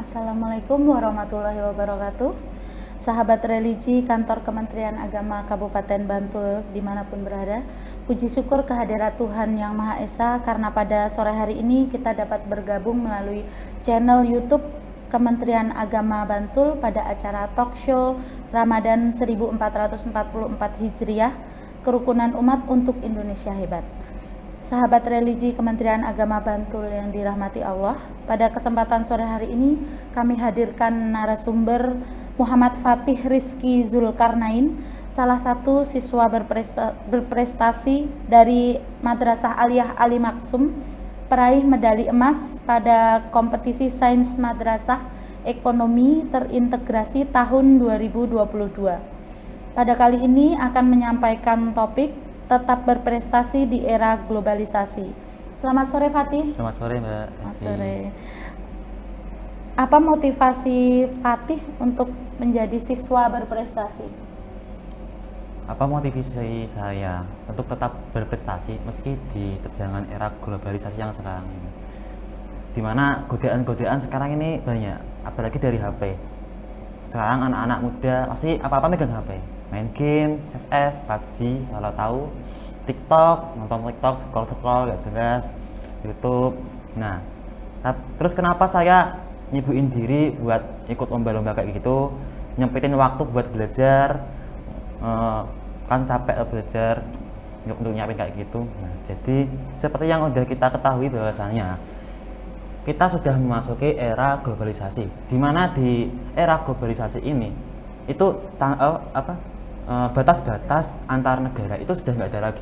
Assalamualaikum warahmatullahi wabarakatuh. Sahabat religi kantor Kementerian Agama Kabupaten Bantul dimanapun berada, puji syukur kehadirat Tuhan Yang Maha Esa karena pada sore hari ini kita dapat bergabung melalui channel YouTube Kementerian Agama Bantul pada acara talk show Ramadan 1444 Hijriah, Kerukunan Umat untuk Indonesia Hebat. Sahabat religi Kementerian Agama Bantul yang dirahmati Allah, pada kesempatan sore hari ini kami hadirkan narasumber Muhammad Fatih Rizky Zulkarnain, salah satu siswa berprestasi dari Madrasah Aliyah Ali Maksum, peraih medali emas pada kompetisi Sains Madrasah Ekonomi Terintegrasi tahun 2022. Pada kali ini akan menyampaikan topik tetap berprestasi di era globalisasi. Selamat sore Fatih. Selamat sore Mbak. Selamat sore. Apa motivasi Fatih untuk menjadi siswa berprestasi? Apa motivasi saya untuk tetap berprestasi meski di terjangan era globalisasi yang sekarang ini? Dimana godaan-godaan sekarang ini banyak, apalagi dari HP. Sekarang anak-anak muda pasti apa-apa megang HP. Main game, FF, PUBG, kalau tahu TikTok, nonton TikTok, scroll-scroll, gak jelas, YouTube. Nah, terus kenapa saya nyibuin diri buat ikut lomba-lomba kayak gitu, nyempetin waktu buat belajar, kan capek belajar untuk nyiapin kayak gitu. Nah, jadi seperti yang udah kita ketahui bahwasanya kita sudah memasuki era globalisasi, di mana di era globalisasi ini itu batas-batas antar negara itu sudah nggak ada lagi.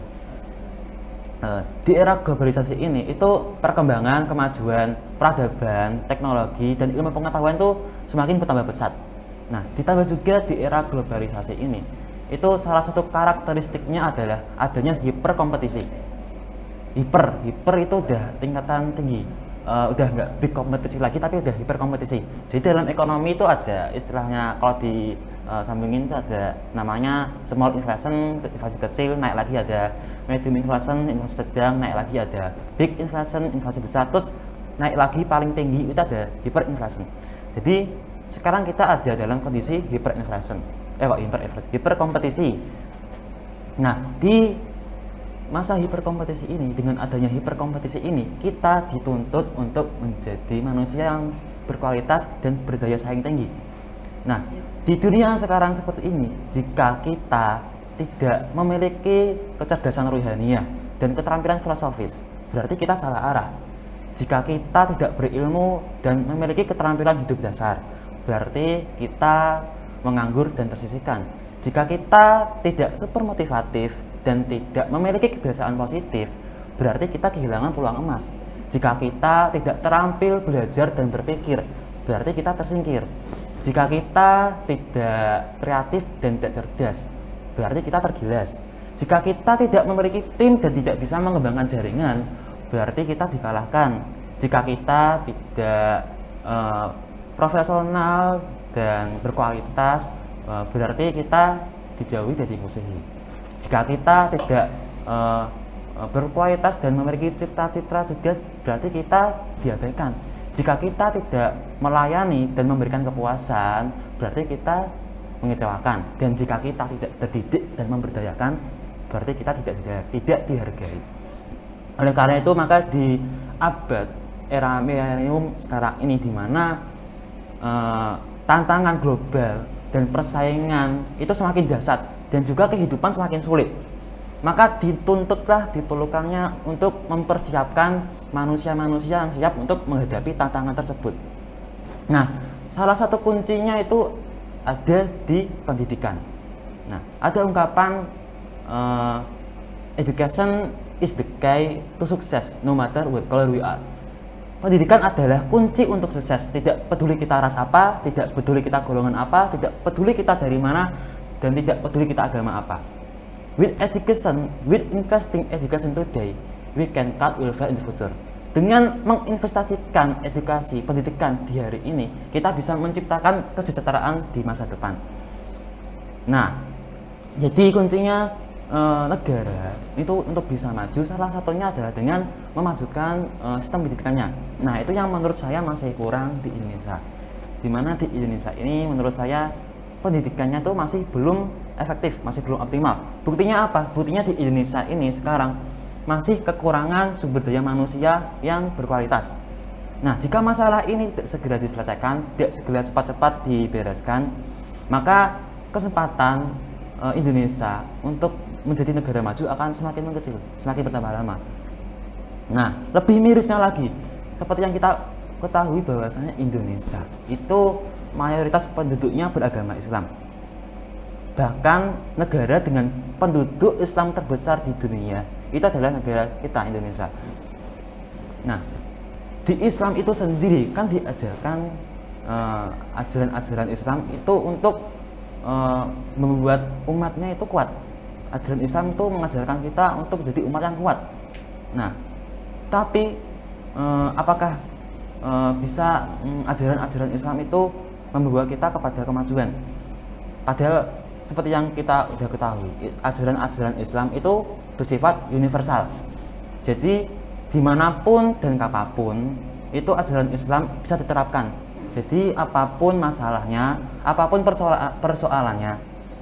Di era globalisasi ini itu perkembangan, kemajuan, peradaban, teknologi, dan ilmu pengetahuan itu semakin bertambah pesat. Nah, ditambah juga di era globalisasi ini, itu salah satu karakteristiknya adalah adanya hiperkompetisi. Hiper itu udah tingkatan tinggi, udah nggak big kompetisi lagi, tapi udah hiperkompetisi. Jadi dalam ekonomi itu ada istilahnya, kalau di sambungin itu ada namanya small inflation, inflasi kecil, naik lagi ada medium inflation, inflasi sedang, naik lagi ada big inflation, inflasi besar, terus naik lagi paling tinggi itu ada hyperinflation. Jadi sekarang kita ada dalam kondisi hyperinflation, hiperkompetisi. Nah, di masa hiperkompetisi ini, dengan adanya hiperkompetisi ini, kita dituntut untuk menjadi manusia yang berkualitas dan berdaya saing tinggi. Nah, di dunia sekarang seperti ini, jika kita tidak memiliki kecerdasan ruhaniah dan keterampilan filosofis, berarti kita salah arah. Jika kita tidak berilmu dan memiliki keterampilan hidup dasar, berarti kita menganggur dan tersisihkan. Jika kita tidak super motivatif dan tidak memiliki kebiasaan positif, berarti kita kehilangan peluang emas. Jika kita tidak terampil belajar dan berpikir, berarti kita tersingkir. Jika kita tidak kreatif dan tidak cerdas, berarti kita tergilas. Jika kita tidak memiliki tim dan tidak bisa mengembangkan jaringan, berarti kita dikalahkan. Jika kita tidak profesional dan berkualitas, berarti kita dijauhi dari musuhi. Jika kita tidak berkualitas dan memiliki cita-cita juga, berarti kita diabaikan. Jika kita tidak melayani dan memberikan kepuasan, berarti kita mengecewakan. Dan jika kita tidak terdidik dan memberdayakan, berarti kita tidak dihargai. Oleh karena itu, maka di abad era milenium sekarang ini, di mana tantangan global dan persaingan itu semakin dahsyat dan juga kehidupan semakin sulit, maka dituntutlah, diperlukannya untuk mempersiapkan manusia-manusia yang siap untuk menghadapi tantangan tersebut. Nah, salah satu kuncinya itu ada di pendidikan. Nah, ada ungkapan education is the key to success no matter what color we are. Pendidikan adalah kunci untuk sukses. Tidak peduli kita ras apa, tidak peduli kita golongan apa, tidak peduli kita dari mana, dan tidak peduli kita agama apa. With education, with investing education today, we can cut welfare in the future. Dengan menginvestasikan edukasi, pendidikan di hari ini, kita bisa menciptakan kesejahteraan di masa depan. Nah, jadi kuncinya negara itu untuk bisa maju, salah satunya adalah dengan memajukan sistem pendidikannya. Nah, itu yang menurut saya masih kurang di Indonesia. Dimana di Indonesia ini menurut saya pendidikannya tuh masih belum efektif, masih belum optimal. Buktinya apa? Buktinya di Indonesia ini sekarang masih kekurangan sumber daya manusia yang berkualitas. Nah, jika masalah ini tidak segera diselesaikan, tidak segera cepat-cepat dibereskan, maka kesempatan Indonesia untuk menjadi negara maju akan semakin mengecil, semakin bertambah lama. Nah, lebih mirisnya lagi, seperti yang kita ketahui bahwasanya Indonesia itu mayoritas penduduknya beragama Islam. Bahkan negara dengan penduduk Islam terbesar di dunia itu adalah negara kita, Indonesia. Nah, di Islam itu sendiri kan diajarkan ajaran-ajaran Islam itu untuk membuat umatnya itu kuat. Ajaran Islam itu mengajarkan kita untuk menjadi umat yang kuat. Nah, tapi apakah bisa ajaran-ajaran Islam itu membawa kita kepada kemajuan? Padahal seperti yang kita sudah ketahui, ajaran-ajaran Islam itu bersifat universal. Jadi dimanapun dan kapanpun itu ajaran Islam bisa diterapkan. Jadi apapun masalahnya, apapun persoalannya,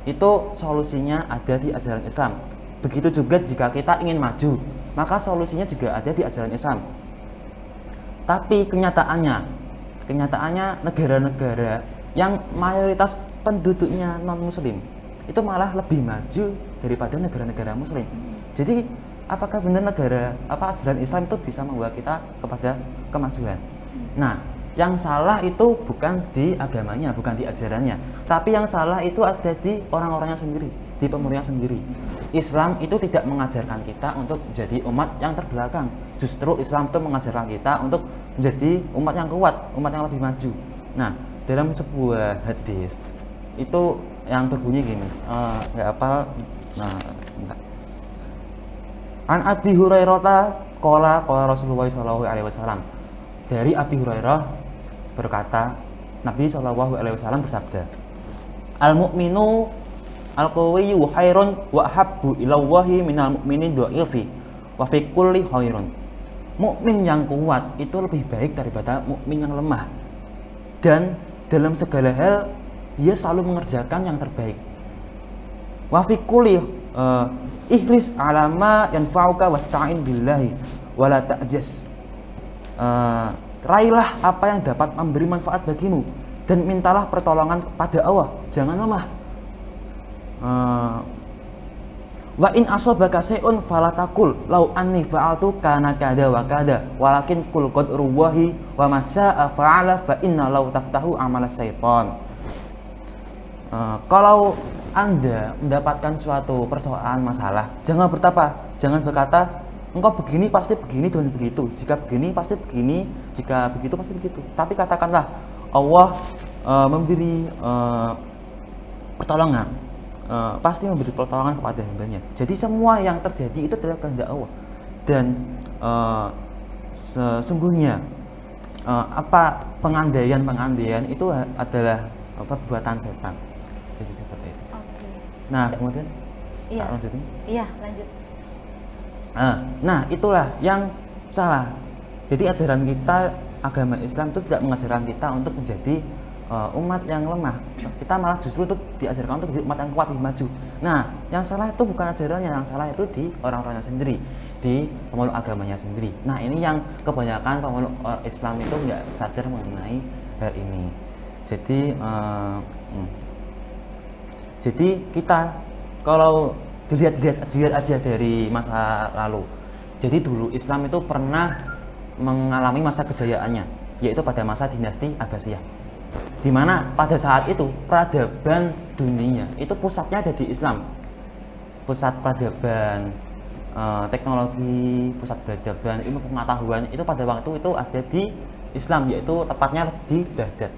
itu solusinya ada di ajaran Islam. Begitu juga jika kita ingin maju, maka solusinya juga ada di ajaran Islam. Tapi kenyataannya negara-negara yang mayoritas penduduknya non-muslim itu malah lebih maju daripada negara-negara muslim. Jadi apakah benar ajaran Islam itu bisa membawa kita kepada kemajuan? Nah, yang salah itu bukan di agamanya, bukan di ajarannya, tapi yang salah itu ada di orang-orangnya sendiri, di pemeluknya sendiri. Islam itu tidak mengajarkan kita untuk menjadi umat yang terbelakang. Justru Islam itu mengajarkan kita untuk menjadi umat yang kuat, umat yang lebih maju. Nah, dalam sebuah hadis itu yang berbunyi gini, nggak apa? Nah, enggak. An Abi Hurairah qala Rasulullah sallallahu alaihi wasallam. Dari Abi Hurairah berkata, Nabi sallallahu alaihi wasallam bersabda, al-mu'minu al-qawiyyu khairun wa ahabbu ilallahi minal mu'minin dha'ifi wa fi kulli khairun. Mukmin yang kuat itu lebih baik daripada mukmin yang lemah. Dan dalam segala hal dia selalu mengerjakan yang terbaik. Wa fi kulli ihris ala ma yanfa'uka wasta'in billahi wa la ta'jaz. Raihlah apa yang dapat memberi manfaat bagimu dan mintalah pertolongan pada Allah, jangan lemah. Wa in asabaka syai'un falatakul law anni fa'altu kana kada wa kada walakin qul qadrullahi wa ma syaa fa'ala fa inna law taftahu amal syaitan. Kalau Anda mendapatkan suatu persoalan masalah, jangan berkata engkau begini pasti begini dan begitu, jika begini pasti begini, jika begitu pasti begitu. Tapi katakanlah Allah memberi pertolongan, pasti memberi pertolongan kepada hambanya. Jadi semua yang terjadi itu adalah kehendak Allah. Dan sesungguhnya apa pengandaian itu adalah perbuatan setan. Jadi seperti itu. Oke. Nah, kemudian Iya. lanjutin. Iya, lanjut. Nah, itulah yang salah. Jadi ajaran kita, agama Islam itu tidak mengajarkan kita untuk menjadi umat yang lemah. Kita malah justru untuk diajarkan untuk menjadi umat yang kuat, lebih maju. Nah, yang salah itu bukan ajarannya, yang salah itu di orang-orangnya sendiri, di pemeluk agamanya sendiri. Nah, ini yang kebanyakan pemeluk Islam itu nggak sadar mengenai hal ini. Jadi kita kalau dilihat aja dari masa lalu. Jadi dulu Islam itu pernah mengalami masa kejayaannya, yaitu pada masa dinasti Abbasiyah. Di mana pada saat itu peradaban dunia itu pusatnya ada di Islam. Pusat peradaban teknologi, pusat peradaban ilmu pengetahuan itu pada waktu itu ada di Islam, yaitu tepatnya di Baghdad.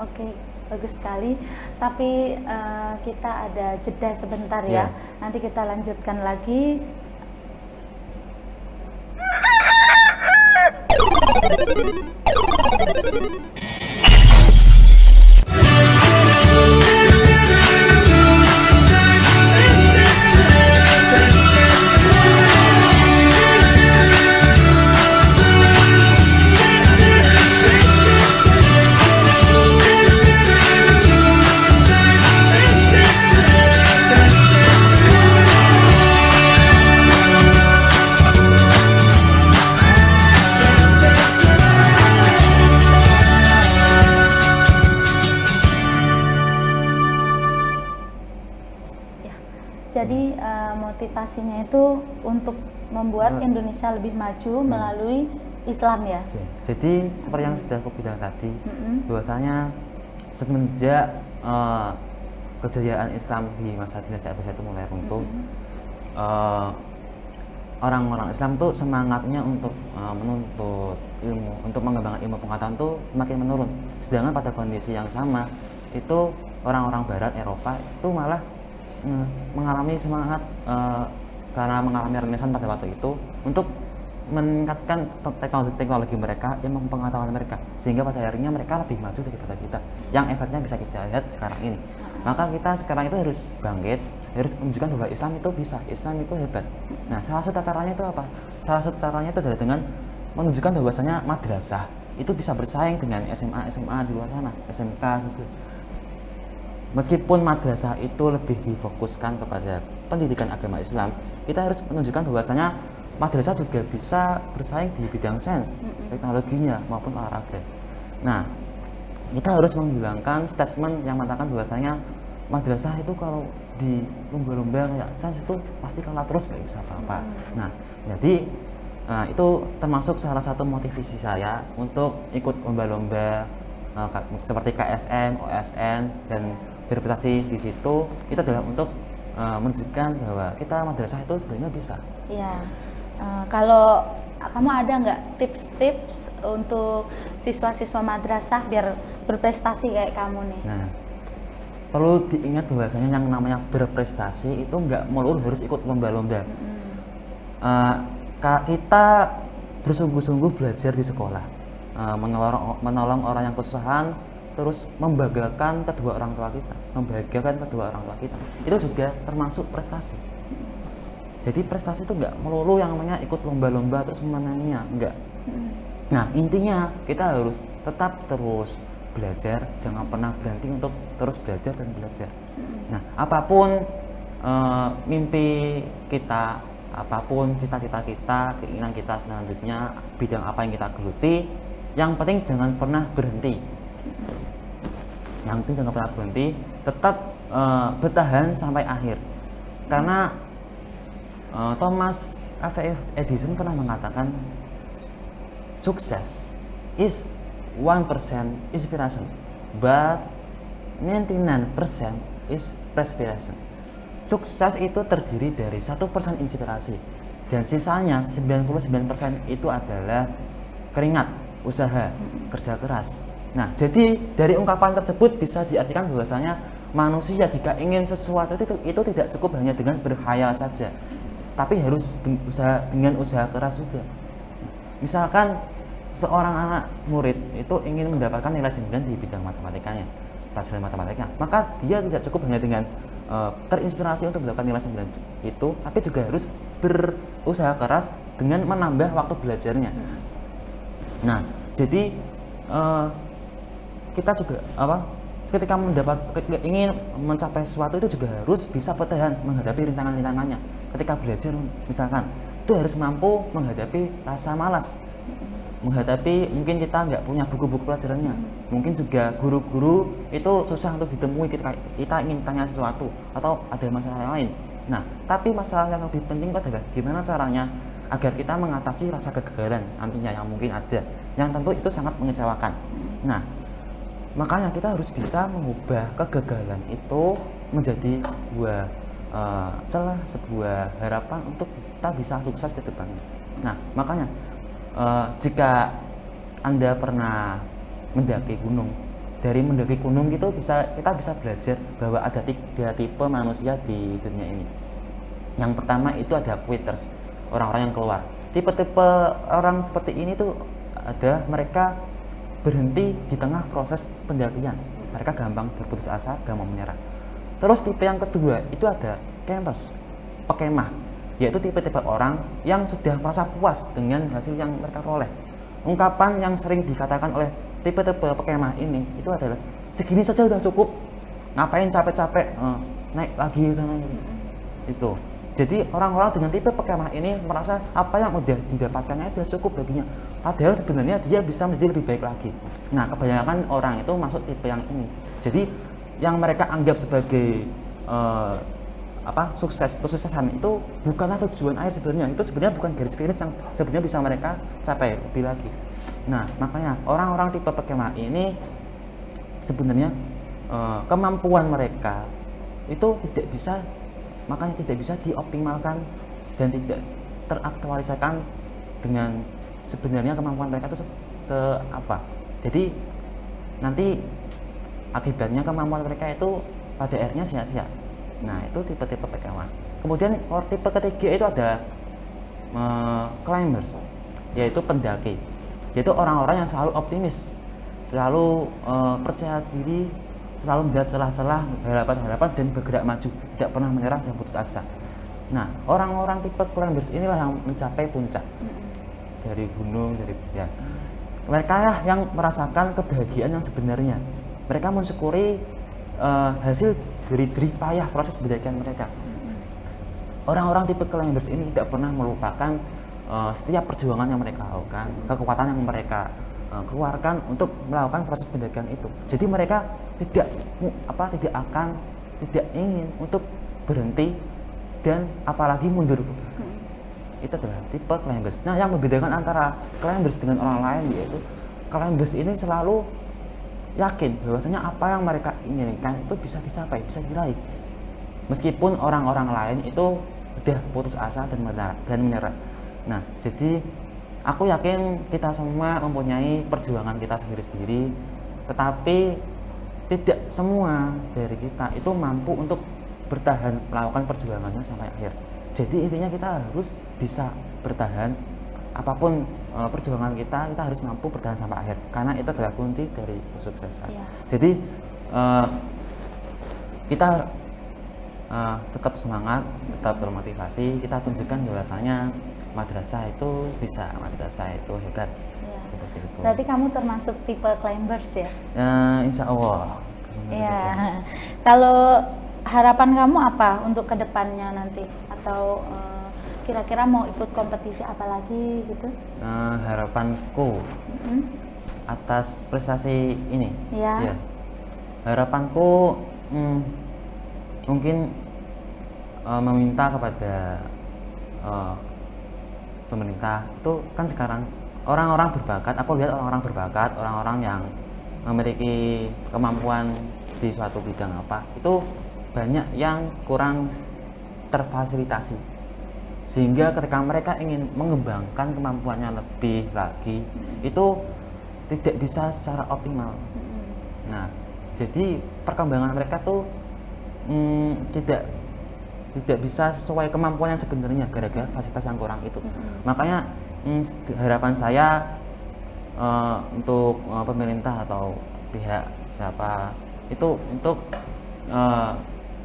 Oke, bagus sekali. Tapi kita ada jeda sebentar ya. Nanti kita lanjutkan lagi. motivasinya itu untuk membuat Indonesia lebih maju melalui Islam ya. Jadi seperti yang sudah aku bilang tadi, bahwasanya semenjak kejayaan Islam di masa dinasti Abbasiyah itu mulai runtuh, orang-orang Islam tuh semangatnya untuk menuntut ilmu, untuk mengembangkan ilmu pengetahuan tuh makin menurun. Sedangkan pada kondisi yang sama itu orang-orang Barat Eropa itu malah mengalami semangat karena mengalami renaissance pada waktu itu untuk meningkatkan teknologi mereka, ilmu pengetahuan mereka, sehingga pada akhirnya mereka lebih maju daripada kita. Yang efeknya bisa kita lihat sekarang ini. Maka kita sekarang itu harus bangkit, harus menunjukkan bahwa Islam itu bisa, Islam itu hebat. Nah, salah satu caranya itu apa? Salah satu caranya itu adalah dengan menunjukkan bahwasanya madrasah itu bisa bersaing dengan SMA di luar sana, SMK gitu. Meskipun madrasah itu lebih difokuskan kepada pendidikan agama Islam, kita harus menunjukkan bahwasanya madrasah juga bisa bersaing di bidang sains, teknologinya maupun olahraga. Nah, kita harus menghilangkan statement yang mengatakan bahwasanya madrasah itu kalau di lomba-lomba kayak sains itu pasti kalah terus, nggak bisa apa-apa. Nah, jadi itu termasuk salah satu motivasi saya untuk ikut lomba-lomba seperti KSM, OSN, dan berprestasi di situ. Itu adalah untuk menunjukkan bahwa kita madrasah itu sebenarnya bisa. Iya. Kalau kamu ada nggak tips-tips untuk siswa-siswa madrasah biar berprestasi kayak kamu nih? Nah, perlu diingat bahwasanya yang namanya berprestasi itu nggak melulu harus ikut lomba-lomba. Kita bersungguh-sungguh belajar di sekolah, menolong orang yang kesusahan, terus membahagiakan kedua orang tua kita, itu juga termasuk prestasi. Jadi prestasi itu nggak melulu yang namanya ikut lomba-lomba terus menangnya, enggak. Nah, intinya kita harus tetap terus belajar, jangan pernah berhenti untuk terus belajar dan belajar. Nah, apapun mimpi kita, apapun cita-cita kita, keinginan kita selanjutnya, bidang apa yang kita geluti, yang penting jangan pernah berhenti. Tetap bertahan sampai akhir. Karena Thomas Alva Edison pernah mengatakan, sukses is 1% inspiration, but 99% is perspiration. Sukses itu terdiri dari 1% inspirasi, dan sisanya 99% itu itu keringat, usaha, kerja keras. Nah, jadi dari ungkapan tersebut bisa diartikan bahwasanya manusia jika ingin sesuatu itu tidak cukup hanya dengan berkhayal saja, tapi harus dengan usaha keras juga. Misalkan seorang anak murid itu ingin mendapatkan nilai 9 di bidang matematikanya, pelajaran matematika, maka dia tidak cukup hanya dengan terinspirasi untuk mendapatkan nilai 9 itu, tapi juga harus berusaha keras dengan menambah waktu belajarnya. Nah, jadi kita juga ketika ingin mencapai sesuatu itu juga harus bisa bertahan menghadapi rintangan-rintangannya. Ketika belajar misalkan, itu harus mampu menghadapi rasa malas, menghadapi mungkin kita nggak punya buku-buku pelajarannya, mungkin juga guru-guru itu susah untuk ditemui kita ingin tanya sesuatu atau ada masalah lain. Nah, tapi masalah yang lebih penting adalah gimana caranya agar kita mengatasi rasa kegagalan nantinya yang mungkin ada, yang tentu itu sangat mengecewakan. Nah, makanya kita harus bisa mengubah kegagalan itu menjadi sebuah celah, sebuah harapan untuk kita bisa sukses ke depannya. Nah, makanya jika Anda pernah mendaki gunung, dari mendaki gunung itu kita bisa belajar bahwa ada 3 tipe manusia di dunia ini. Yang pertama itu ada quitters, orang-orang yang keluar. Tipe-tipe orang seperti ini tuh ada mereka berhenti di tengah proses pendakian, mereka gampang berputus asa, gampang menyerah. Terus tipe yang kedua itu ada campers, pekemah, yaitu tipe-tipe orang yang sudah merasa puas dengan hasil yang mereka peroleh. Ungkapan yang sering dikatakan oleh tipe-tipe pekemah ini itu adalah segini saja udah cukup, ngapain capek-capek naik lagi sana itu. Jadi orang-orang dengan tipe pekemah ini merasa apa yang udah didapatkannya itu cukup baginya, padahal sebenarnya dia bisa menjadi lebih baik lagi. Nah, kebanyakan orang itu masuk tipe yang ini. Jadi yang mereka anggap sebagai kesuksesan itu bukanlah tujuan akhir sebenarnya. Itu sebenarnya bukan garis finish yang sebenarnya bisa mereka capai lebih lagi. Nah, makanya orang-orang tipe pekemah ini sebenarnya kemampuan mereka itu tidak bisa dioptimalkan dan tidak teraktualisasikan dengan sebenarnya kemampuan mereka itu apa. Jadi nanti akibatnya kemampuan mereka itu pada akhirnya sia-sia. Nah, itu tipe-tipe PKW. Kemudian tipe ketiga itu ada climbers, yaitu pendaki, yaitu orang-orang yang selalu optimis, selalu percaya diri, selalu melihat celah-celah, harapan-harapan dan bergerak maju, tidak pernah menyerah dan putus asa. Nah, orang-orang tipe climbers inilah yang mencapai puncak dari gunung, ya. Mereka lah yang merasakan kebahagiaan yang sebenarnya. Mereka mensyukuri hasil dari jerih payah proses pendakian mereka. Orang-orang tipe climbers ini tidak pernah melupakan setiap perjuangan yang mereka lakukan, kekuatan yang mereka keluarkan untuk melakukan proses pendakian itu. Jadi mereka tidak ingin untuk berhenti dan apalagi mundur. Itu adalah tipe climbers. Nah, yang membedakan antara climbers dengan orang lain yaitu climbers ini selalu yakin bahwasanya apa yang mereka inginkan itu bisa dicapai, bisa diraih. Meskipun orang-orang lain itu sudah putus asa dan menyerah. Nah, jadi aku yakin kita semua mempunyai perjuangan kita sendiri-sendiri, tetapi tidak semua dari kita itu mampu untuk bertahan melakukan perjuangannya sampai akhir. Jadi intinya kita harus bisa bertahan apapun perjuangan kita harus mampu bertahan sampai akhir, karena itu adalah kunci dari kesuksesan. Jadi kita tetap semangat, tetap termotivasi, kita tunjukkan bahwasanya madrasah itu bisa, madrasah itu hebat. Berarti kamu termasuk tipe climbers ya? Insya Allah. Iya. Kalau harapan kamu apa untuk kedepannya nanti? Atau kira-kira mau ikut kompetisi apa lagi gitu? Harapanku atas prestasi ini, ya. Harapanku mungkin meminta kepada pemerintah. Itu kan sekarang orang-orang berbakat, aku lihat orang-orang berbakat, orang-orang yang memiliki kemampuan di suatu bidang itu banyak yang kurang terfasilitasi, sehingga ketika mereka ingin mengembangkan kemampuannya lebih lagi itu tidak bisa secara optimal. Nah, jadi perkembangan mereka tuh tidak bisa sesuai kemampuan yang sebenarnya gara-gara fasilitas yang kurang itu. Makanya harapan saya untuk pemerintah atau pihak siapa itu untuk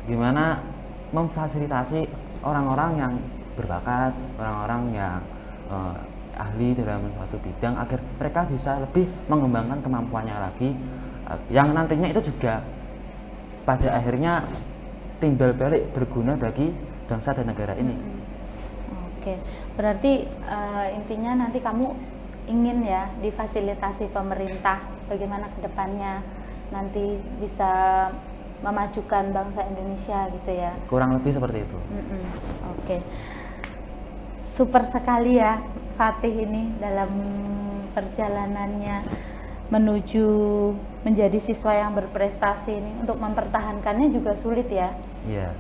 gimana memfasilitasi orang-orang yang berbakat, orang-orang yang ahli dalam suatu bidang agar mereka bisa lebih mengembangkan kemampuannya lagi, yang nantinya itu juga pada akhirnya timbal balik berguna bagi bangsa dan negara ini. Oke, berarti intinya nanti kamu ingin ya difasilitasi pemerintah bagaimana kedepannya nanti bisa memajukan bangsa Indonesia gitu ya. Kurang lebih seperti itu. Oke. Super sekali ya Fatih ini dalam perjalanannya menuju menjadi siswa yang berprestasi ini. Untuk mempertahankannya juga sulit ya. Iya.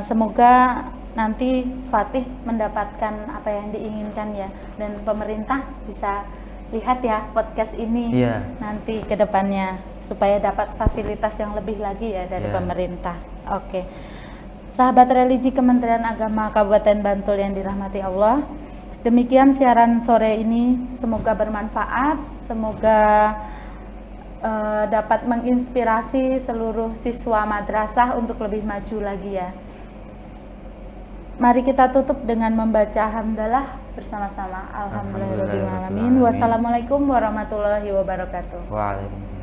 Semoga nanti Fatih mendapatkan apa yang diinginkan ya, dan pemerintah bisa lihat ya podcast ini nanti ke depannya supaya dapat fasilitas yang lebih lagi ya dari pemerintah. Oke. Sahabat religi Kementerian Agama Kabupaten Bantul yang dirahmati Allah, demikian siaran sore ini, semoga bermanfaat, semoga dapat menginspirasi seluruh siswa madrasah untuk lebih maju lagi ya. Mari kita tutup dengan membaca hamdalah bersama-sama. Alhamdulillahirabbil alamin. Wassalamualaikum warahmatullahi wabarakatuh. Waalaikumsalam.